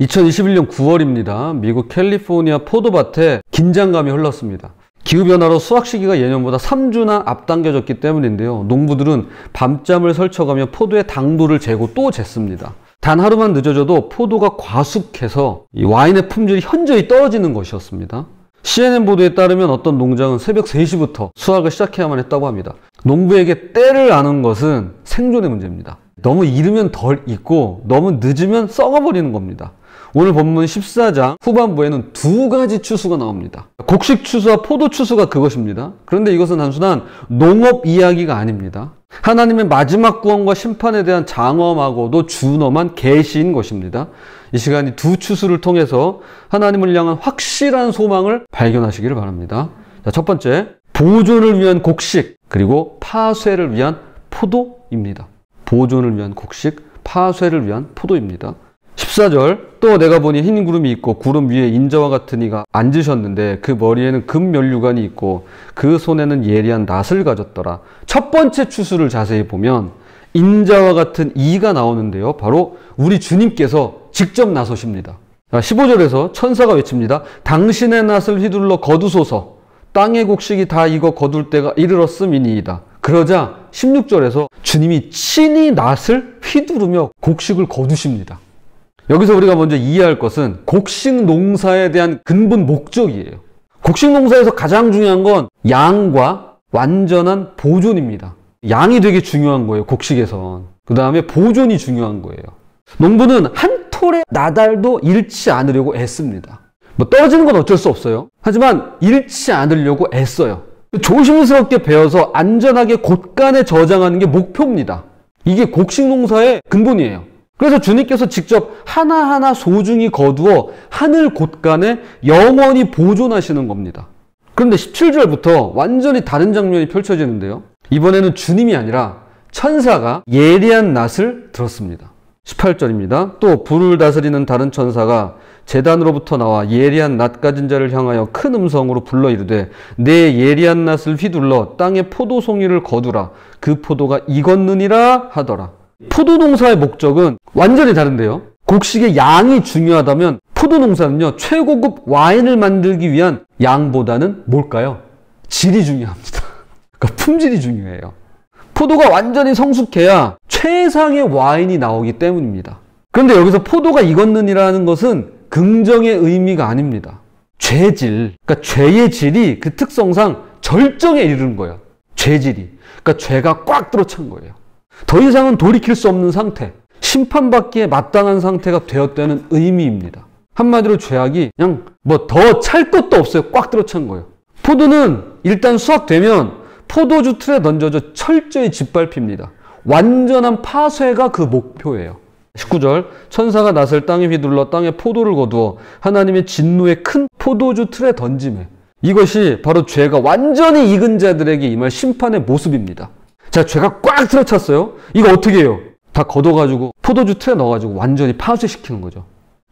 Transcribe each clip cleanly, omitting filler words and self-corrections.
2021년 9월입니다. 미국 캘리포니아 포도밭에 긴장감이 흘렀습니다. 기후변화로 수확 시기가 예년보다 3주나 앞당겨졌기 때문인데요. 농부들은 밤잠을 설쳐가며 포도의 당도를 재고 또 쟀습니다. 단 하루만 늦어져도 포도가 과숙해서 이 와인의 품질이 현저히 떨어지는 것이었습니다. CNN 보도에 따르면 어떤 농장은 새벽 3시부터 수확을 시작해야만 했다고 합니다. 농부에게 때를 아는 것은 생존의 문제입니다. 너무 이르면 덜 익고 너무 늦으면 썩어버리는 겁니다. 오늘 본문 14장 후반부에는 두 가지 추수가 나옵니다. 곡식 추수와 포도 추수가 그것입니다. 그런데 이것은 단순한 농업 이야기가 아닙니다. 하나님의 마지막 구원과 심판에 대한 장엄하고도 준엄한 계시인 것입니다. 이 시간 이 두 추수를 통해서 하나님을 향한 확실한 소망을 발견하시기를 바랍니다. 자, 첫 번째, 보존을 위한 곡식, 그리고 파쇄를 위한 포도입니다. 보존을 위한 곡식, 파쇄를 위한 포도입니다. 14절, 또 내가 보니 흰 구름이 있고 구름 위에 인자와 같은 이가 앉으셨는데 그 머리에는 금면류관이 있고 그 손에는 예리한 낫을 가졌더라. 첫 번째 추수를 자세히 보면 인자와 같은 이가 나오는데요. 바로 우리 주님께서 직접 나서십니다. 15절에서 천사가 외칩니다. 당신의 낫을 휘둘러 거두소서. 땅의 곡식이 다 익어 거둘 때가 이르렀음이니이다. 그러자 16절에서 주님이 친히 낫을 휘두르며 곡식을 거두십니다. 여기서 우리가 먼저 이해할 것은 곡식 농사에 대한 근본 목적이에요. 곡식 농사에서 가장 중요한 건 양과 완전한 보존입니다. 양이 되게 중요한 거예요, 곡식에선. 그 다음에 보존이 중요한 거예요. 농부는 한 톨의 나달도 잃지 않으려고 애씁니다. 뭐 떨어지는 건 어쩔 수 없어요. 하지만 잃지 않으려고 애써요. 조심스럽게 베어서 안전하게 곳간에 저장하는 게 목표입니다. 이게 곡식 농사의 근본이에요. 그래서 주님께서 직접 하나하나 소중히 거두어 하늘 곳간에 영원히 보존하시는 겁니다. 그런데 17절부터 완전히 다른 장면이 펼쳐지는데요. 이번에는 주님이 아니라 천사가 예리한 낫을 들었습니다. 18절입니다. 또 불을 다스리는 다른 천사가 제단으로부터 나와 예리한 낫 가진 자를 향하여 큰 음성으로 불러 이르되 내 예리한 낫을 휘둘러 땅의 포도송이를 거두라. 그 포도가 익었느니라 하더라. 포도 농사의 목적은 완전히 다른데요. 곡식의 양이 중요하다면 포도 농사는요, 최고급 와인을 만들기 위한 양보다는 뭘까요? 질이 중요합니다. 그러니까 품질이 중요해요. 포도가 완전히 성숙해야 최상의 와인이 나오기 때문입니다. 그런데 여기서 포도가 익었느니라는 것은 긍정의 의미가 아닙니다. 죄질, 그러니까 죄의 질이 그 특성상 절정에 이르는 거예요. 죄질이. 그러니까 죄가 꽉 들어찬 거예요. 더 이상은 돌이킬 수 없는 상태, 심판받기에 마땅한 상태가 되었다는 의미입니다. 한마디로 죄악이 그냥 뭐 더 찰 것도 없어요. 꽉 들어찬 거예요. 포도는 일단 수확되면 포도주 틀에 던져져 철저히 짓밟힙니다. 완전한 파쇄가 그 목표예요. 19절, 천사가 낫을 땅에 휘둘러 땅에 포도를 거두어 하나님의 진노의 큰 포도주 틀에 던지매. 이것이 바로 죄가 완전히 익은 자들에게 임할 심판의 모습입니다. 자, 죄가 꽉 들어찼어요. 이거 어떻게 해요? 다 걷어가지고 포도주 틀에 넣어가지고 완전히 파쇄시키는 거죠.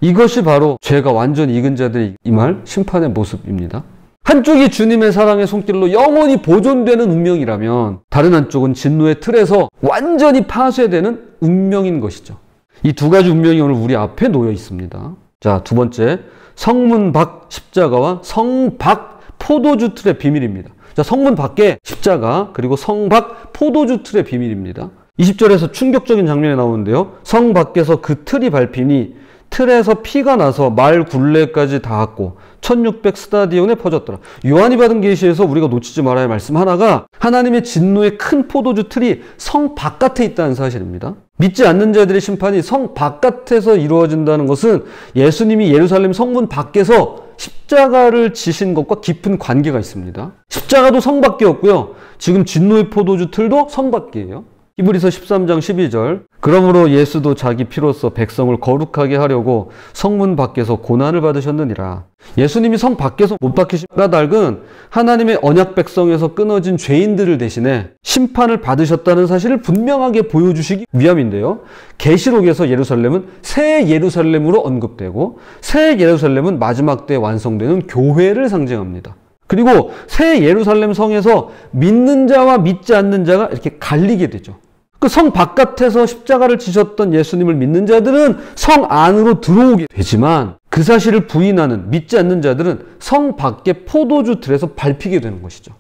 이것이 바로 죄가 완전히 익은 자들이 임할 심판의 모습입니다. 한쪽이 주님의 사랑의 손길로 영원히 보존되는 운명이라면 다른 한쪽은 진노의 틀에서 완전히 파쇄되는 운명인 것이죠. 이 두 가지 운명이 오늘 우리 앞에 놓여 있습니다. 자, 두 번째, 성문 밖 십자가와 성 밖 포도주 틀의 비밀입니다. 자, 성문 밖에 십자가, 그리고 성 밖 포도주 틀의 비밀입니다. 20절에서 충격적인 장면이 나오는데요. 성 밖에서 그 틀이 밟히니 틀에서 피가 나서 말 굴레까지 닿았고 1600 스타디온에 퍼졌더라. 요한이 받은 계시에서 우리가 놓치지 말아야 할 말씀 하나가 하나님의 진노의 큰 포도주 틀이 성 바깥에 있다는 사실입니다. 믿지 않는 자들의 심판이 성 바깥에서 이루어진다는 것은 예수님이 예루살렘 성문 밖에서 십자가를 지신 것과 깊은 관계가 있습니다. 십자가도 성 밖이었고요. 지금 진노의 포도주 틀도 성 밖이에요. 히브리서 13장 12절, 그러므로 예수도 자기 피로써 백성을 거룩하게 하려고 성문 밖에서 고난을 받으셨느니라. 예수님이 성 밖에서 못 박히신 까닭은 하나님의 언약 백성에서 끊어진 죄인들을 대신해 심판을 받으셨다는 사실을 분명하게 보여주시기 위함인데요. 계시록에서 예루살렘은 새 예루살렘으로 언급되고 새 예루살렘은 마지막 때에 완성되는 교회를 상징합니다. 그리고 새 예루살렘 성에서 믿는 자와 믿지 않는 자가 이렇게 갈리게 되죠. 그 성 바깥에서 십자가를 지셨던 예수님을 믿는 자들은 성 안으로 들어오게 되지만 그 사실을 부인하는 믿지 않는 자들은 성 밖의 포도주 틀에서 밟히게 되는 것이죠.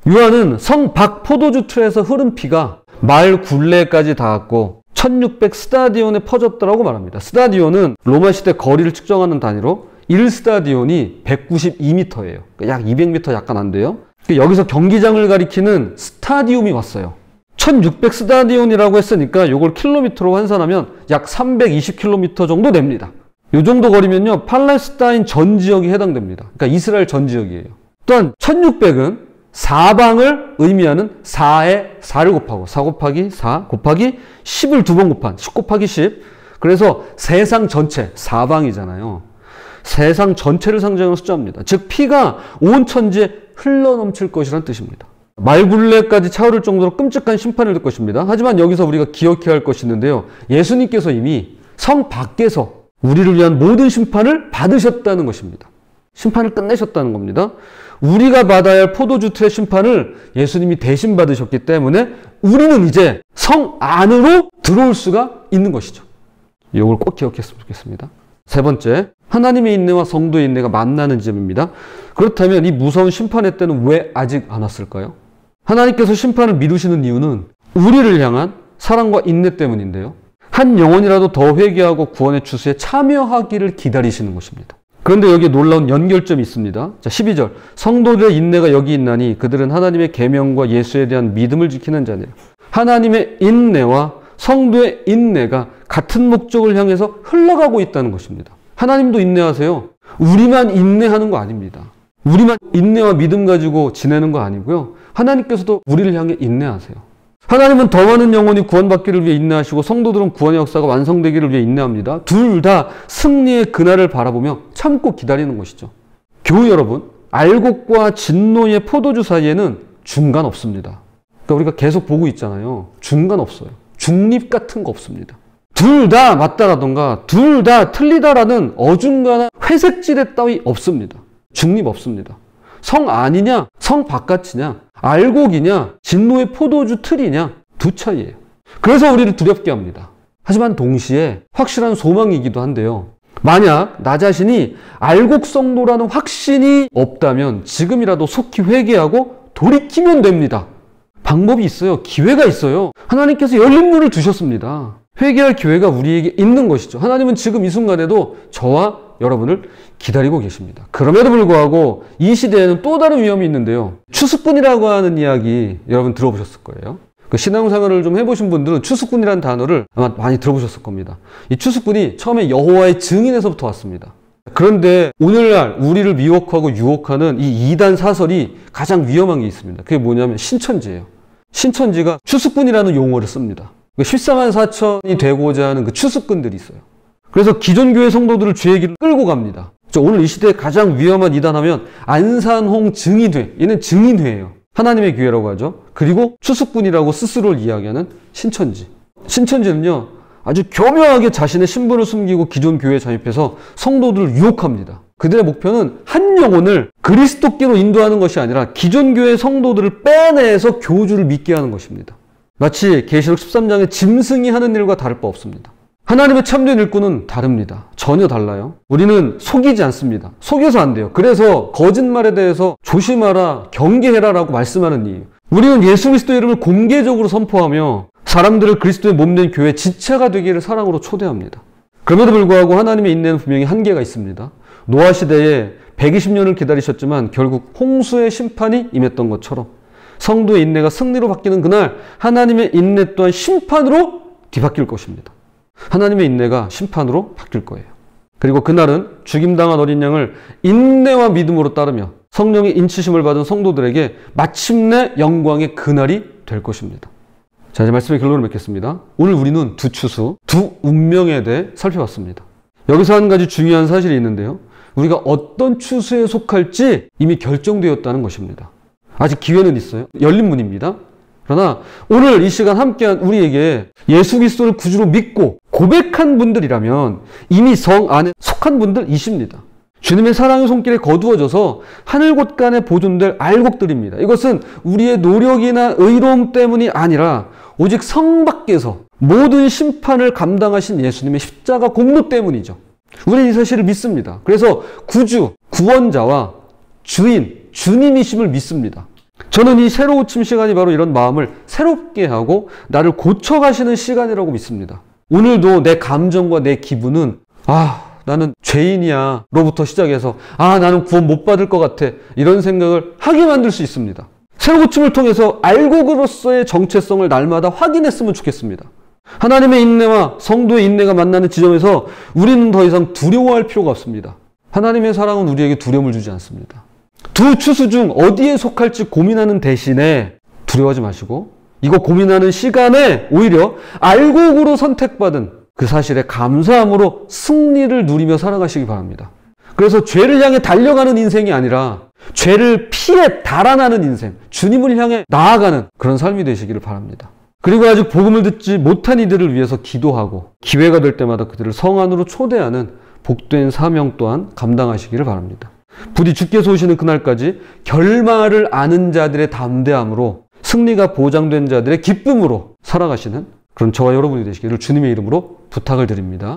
요한은 성 밖 포도주 틀에서 흐른 피가 마을 굴레까지 닿았고 1600 스타디온에 퍼졌다라고 말합니다. 스타디온은 로마 시대 거리를 측정하는 단위로 1스타디온이 192m예요. 약 200m 약간 안 돼요. 여기서 경기장을 가리키는 스타디움이 왔어요. 1600 스타디온이라고 했으니까 이걸 킬로미터로 환산하면 약 320km 정도 됩니다. 이 정도 거리면요, 팔레스타인 전 지역이 해당됩니다. 그러니까 이스라엘 전 지역이에요. 또한 1600은 사방을 의미하는 4에 4를 곱하고 4 곱하기 4 곱하기 10을 두 번 곱한 10 곱하기 10. 그래서 세상 전체, 사방이잖아요. 세상 전체를 상징하는 숫자입니다. 즉 피가 온 천지에 흘러넘칠 것이라는 뜻입니다. 말굴레까지 차오를 정도로 끔찍한 심판을 줄 것입니다. 하지만 여기서 우리가 기억해야 할 것이 있는데요. 예수님께서 이미 성 밖에서 우리를 위한 모든 심판을 받으셨다는 것입니다. 심판을 끝내셨다는 겁니다. 우리가 받아야 할 포도주 틀의 심판을 예수님이 대신 받으셨기 때문에 우리는 이제 성 안으로 들어올 수가 있는 것이죠. 이걸 꼭 기억했으면 좋겠습니다. 세 번째, 하나님의 인내와 성도의 인내가 만나는 지점입니다. 그렇다면 이 무서운 심판의 때는 왜 아직 안 왔을까요? 하나님께서 심판을 미루시는 이유는 우리를 향한 사랑과 인내 때문인데요. 한 영혼이라도 더 회개하고 구원의 추수에 참여하기를 기다리시는 것입니다. 그런데 여기에 놀라운 연결점이 있습니다. 자, 12절. 성도들의 인내가 여기 있나니 그들은 하나님의 계명과 예수에 대한 믿음을 지키는 자니라. 하나님의 인내와 성도의 인내가 같은 목적을 향해서 흘러가고 있다는 것입니다. 하나님도 인내하세요. 우리만 인내하는 거 아닙니다. 우리만 인내와 믿음 가지고 지내는 거 아니고요. 하나님께서도 우리를 향해 인내하세요. 하나님은 더 많은 영혼이 구원받기를 위해 인내하시고 성도들은 구원의 역사가 완성되기를 위해 인내합니다. 둘 다 승리의 그날을 바라보며 참고 기다리는 것이죠. 교우 여러분, 알곡과 진노의 포도주 사이에는 중간 없습니다. 그러니까 우리가 계속 보고 있잖아요. 중간 없어요. 중립 같은 거 없습니다. 둘 다 맞다라던가 둘 다 틀리다라는 어중간한 회색지대 따위 없습니다. 중립 없습니다. 성 안이냐 성 바깥이냐 알곡이냐 진노의 포도주 틀이냐 두 차이예요. 그래서 우리를 두렵게 합니다. 하지만 동시에 확실한 소망이기도 한데요. 만약 나 자신이 알곡 성도라는 확신이 없다면 지금이라도 속히 회개하고 돌이키면 됩니다. 방법이 있어요. 기회가 있어요. 하나님께서 열린 문을 두셨습니다. 회개할 기회가 우리에게 있는 것이죠. 하나님은 지금 이 순간에도 저와 여러분을 기다리고 계십니다. 그럼에도 불구하고 이 시대에는 또 다른 위험이 있는데요. 추수꾼이라고 하는 이야기 여러분 들어보셨을 거예요. 그 신앙생활을 좀 해보신 분들은 추수꾼이라는 단어를 아마 많이 들어보셨을 겁니다. 이 추수꾼이 처음에 여호와의 증인에서부터 왔습니다. 그런데 오늘날 우리를 미혹하고 유혹하는 이 이단 사설이 가장 위험한 게 있습니다. 그게 뭐냐면 신천지예요. 신천지가 추수꾼이라는 용어를 씁니다. 실상한 사천이 되고자 하는 그 추수꾼들이 있어요. 그래서 기존 교회 성도들을 죄의 길을 끌고 갑니다. 오늘 이 시대에 가장 위험한 이단하면 안산홍 증인회, 얘는 증인회예요. 하나님의 교회라고 하죠. 그리고 추수꾼이라고 스스로를 이야기하는 신천지. 신천지는요, 아주 교묘하게 자신의 신분을 숨기고 기존 교회에 잠입해서 성도들을 유혹합니다. 그들의 목표는 한 영혼을 그리스도께로 인도하는 것이 아니라 기존 교회 성도들을 빼내서 교주를 믿게 하는 것입니다. 마치 계시록 13장의 짐승이 하는 일과 다를 바 없습니다. 하나님의 참된 일꾼은 다릅니다. 전혀 달라요. 우리는 속이지 않습니다. 속여서 안 돼요. 그래서 거짓말에 대해서 조심하라, 경계해라 라고 말씀하는 이유. 우리는 예수 그리스도의 이름을 공개적으로 선포하며 사람들을 그리스도의 몸된 교회 지체가 되기를 사랑으로 초대합니다. 그럼에도 불구하고 하나님의 인내는 분명히 한계가 있습니다. 노아 시대에 120년을 기다리셨지만 결국 홍수의 심판이 임했던 것처럼 성도의 인내가 승리로 바뀌는 그날 하나님의 인내 또한 심판으로 뒤바뀔 것입니다. 하나님의 인내가 심판으로 바뀔 거예요. 그리고 그날은 죽임당한 어린 양을 인내와 믿음으로 따르며 성령의 인치심을 받은 성도들에게 마침내 영광의 그날이 될 것입니다. 자, 이제 말씀의 결론을 맺겠습니다. 오늘 우리는 두 추수, 두 운명에 대해 살펴봤습니다. 여기서 한 가지 중요한 사실이 있는데요. 우리가 어떤 추수에 속할지 이미 결정되었다는 것입니다. 아직 기회는 있어요. 열린 문입니다. 그러나 오늘 이 시간 함께한 우리에게 예수 그리스도를 구주로 믿고 고백한 분들이라면 이미 성 안에 속한 분들이십니다. 주님의 사랑의 손길에 거두어져서 하늘 곳간에 보존될 알곡들입니다. 이것은 우리의 노력이나 의로움 때문이 아니라 오직 성 밖에서 모든 심판을 감당하신 예수님의 십자가 공로 때문이죠. 우리는 이 사실을 믿습니다. 그래서 구주, 구원자와 주인, 주님이심을 믿습니다. 저는 이 새로 고침 시간이 바로 이런 마음을 새롭게 하고 나를 고쳐가시는 시간이라고 믿습니다. 오늘도 내 감정과 내 기분은 나는 죄인이야 로부터 시작해서 나는 구원 못 받을 것 같아 이런 생각을 하게 만들 수 있습니다. 새로 고침을 통해서 알곡으로서의 정체성을 날마다 확인했으면 좋겠습니다. 하나님의 인내와 성도의 인내가 만나는 지점에서 우리는 더 이상 두려워할 필요가 없습니다. 하나님의 사랑은 우리에게 두려움을 주지 않습니다. 두 추수 중 어디에 속할지 고민하는 대신에 두려워하지 마시고 이거 고민하는 시간에 오히려 알곡으로 선택받은 그 사실에 감사함으로 승리를 누리며 살아가시기 바랍니다. 그래서 죄를 향해 달려가는 인생이 아니라 죄를 피해 달아나는 인생, 주님을 향해 나아가는 그런 삶이 되시기를 바랍니다. 그리고 아직 복음을 듣지 못한 이들을 위해서 기도하고 기회가 될 때마다 그들을 성 안으로 초대하는 복된 사명 또한 감당하시기를 바랍니다. 부디 주께서 오시는 그날까지 결말을 아는 자들의 담대함으로 승리가 보장된 자들의 기쁨으로 살아가시는 그런 저와 여러분이 되시기를 주님의 이름으로 부탁을 드립니다.